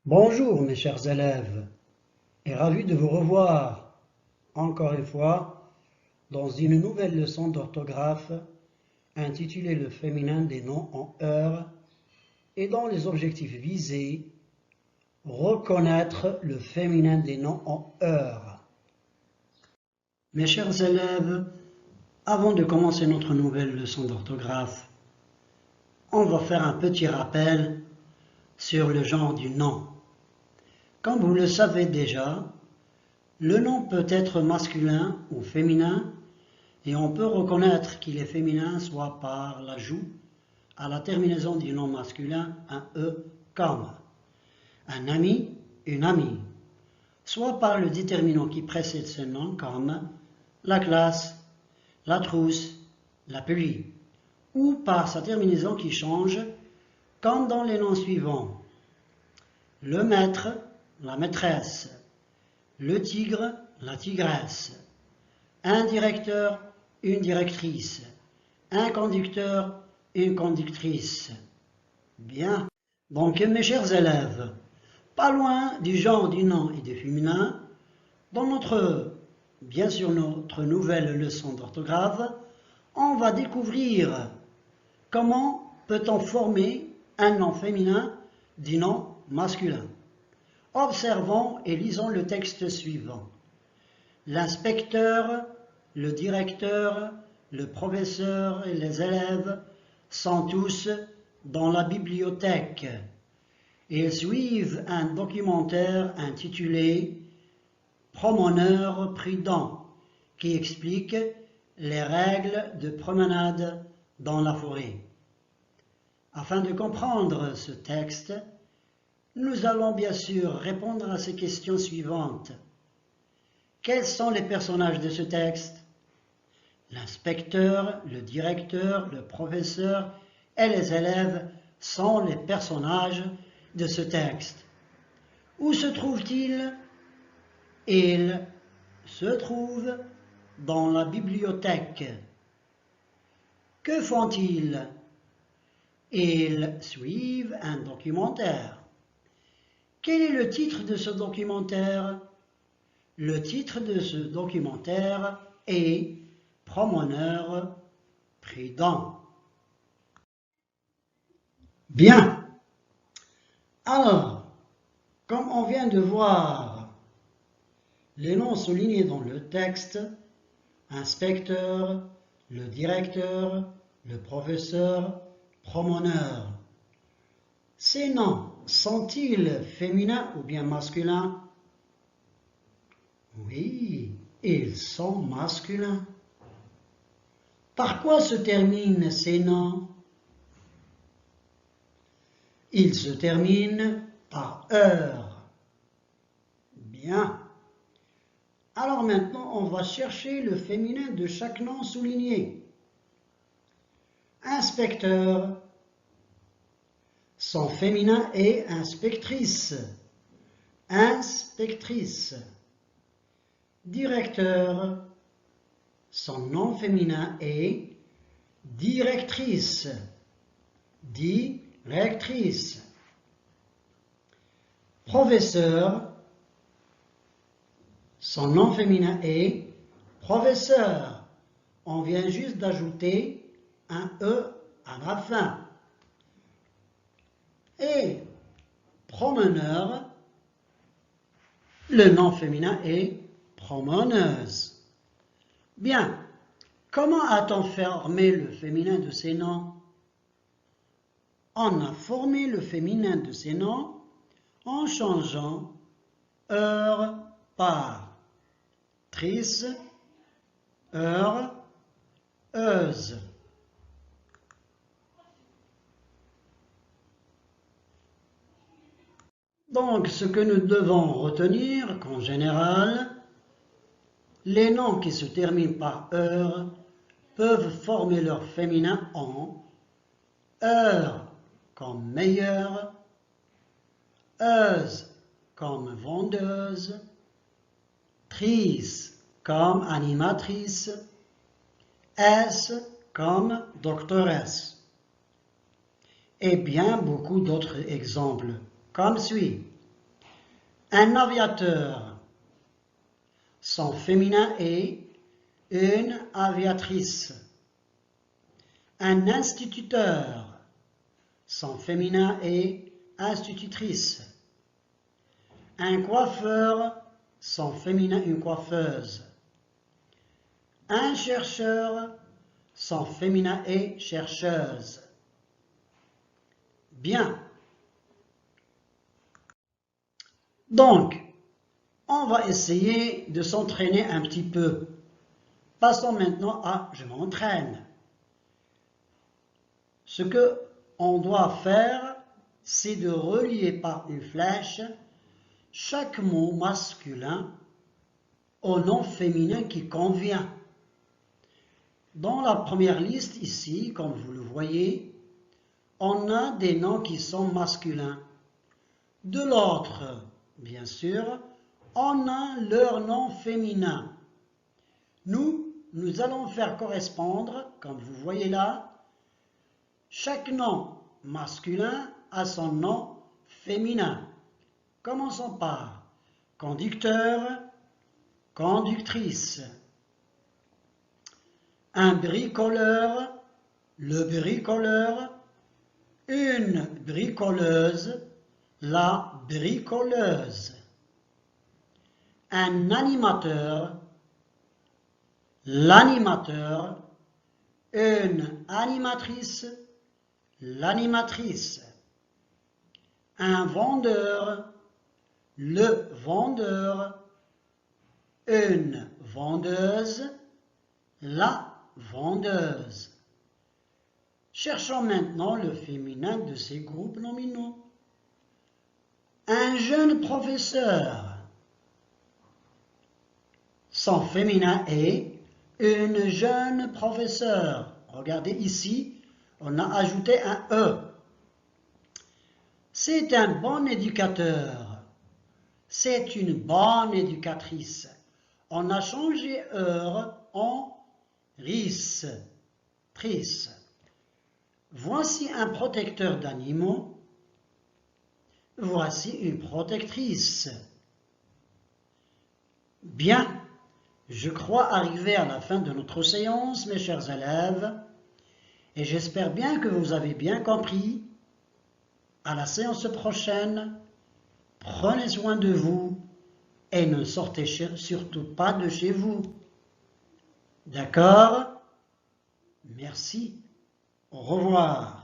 Bonjour mes chers élèves, et ravi de vous revoir encore une fois dans une nouvelle leçon d'orthographe intitulée Le féminin des noms en heure et dont les objectifs visés, reconnaître le féminin des noms en heure. Mes chers élèves, avant de commencer notre nouvelle leçon d'orthographe, on va faire un petit rappel sur le genre du nom. Comme vous le savez déjà, le nom peut être masculin ou féminin et on peut reconnaître qu'il est féminin soit par l'ajout à la terminaison du nom masculin un E comme un ami, une amie, soit par le déterminant qui précède ce nom comme la classe, la trousse, l'appui, ou par sa terminaison qui change comme dans les noms suivants: le maître, la maîtresse, le tigre, la tigresse, un directeur, une directrice, un conducteur, une conductrice. Bien. Donc, mes chers élèves, pas loin du genre du nom et du féminin, dans bien sûr, notre nouvelle leçon d'orthographe, on va découvrir comment peut-on former un nom féminin du nom masculin. Observons et lisons le texte suivant. L'inspecteur, le directeur, le professeur et les élèves sont tous dans la bibliothèque. Ils suivent un documentaire intitulé Promeneur prudent qui explique les règles de promenade dans la forêt. Afin de comprendre ce texte, nous allons bien sûr répondre à ces questions suivantes. Quels sont les personnages de ce texte? L'inspecteur, le directeur, le professeur et les élèves sont les personnages de ce texte. Où se trouvent-ils? Ils se trouvent dans la bibliothèque. Que font-ils? Ils suivent un documentaire. Quel est le titre de ce documentaire? Le titre de ce documentaire est Promeneur prudent. Bien. Alors, comme on vient de voir les noms soulignés dans le texte, inspecteur, le directeur, le professeur, promeneur. Ces noms sont-ils féminins ou bien masculins? Oui, ils sont masculins. Par quoi se terminent ces noms? Ils se terminent par heure. Bien. Alors maintenant, on va chercher le féminin de chaque nom souligné. Inspecteur. Son féminin est inspectrice. Inspectrice. Directeur. Son nom féminin est directrice. Directrice. Professeur. Son nom féminin est professeur. On vient juste d'ajouter un E à la fin. Et promeneur, le nom féminin est promeneuse. Bien, comment a-t-on formé le féminin de ces noms? On a formé le féminin de ces noms en changeant heure par trice, heure, euse. Donc, ce que nous devons retenir qu'en général, les noms qui se terminent par heure peuvent former leur féminin en heure comme meilleure, euse comme vendeuse, trice comme animatrice, S comme doctoresse. Et bien beaucoup d'autres exemples, comme suit. Un aviateur. Son féminin est une aviatrice. Un instituteur. Son féminin est institutrice. Un coiffeur. Son féminin une coiffeuse. Un chercheur. Son féminin est chercheuse. Bien. Donc, on va essayer de s'entraîner un petit peu. Passons maintenant à « je m'entraîne ». Ce que on doit faire, c'est de relier par une flèche chaque mot masculin au nom féminin qui convient. Dans la première liste ici, comme vous le voyez, on a des noms qui sont masculins. De l'autre, bien sûr, on a leur nom féminin. Nous allons faire correspondre, comme vous voyez là, chaque nom masculin a son nom féminin. Commençons par conducteur, conductrice. Un bricoleur, le bricoleur. Une bricoleuse, la bricoleuse. Un animateur, l'animateur. Une animatrice, l'animatrice. Un vendeur, le vendeur. Une vendeuse, la vendeuse. Cherchons maintenant le féminin de ces groupes nominaux. Un jeune professeur. Son féminin est une jeune professeure. Regardez ici, on a ajouté un E. C'est un bon éducateur. C'est une bonne éducatrice. On a changé heure en ris, trice. Voici un protecteur d'animaux. Voici une protectrice. Bien, je crois arriver à la fin de notre séance, mes chers élèves, et j'espère bien que vous avez bien compris. À la séance prochaine, prenez soin de vous et ne sortez surtout pas de chez vous. D'accord? Merci. Au revoir.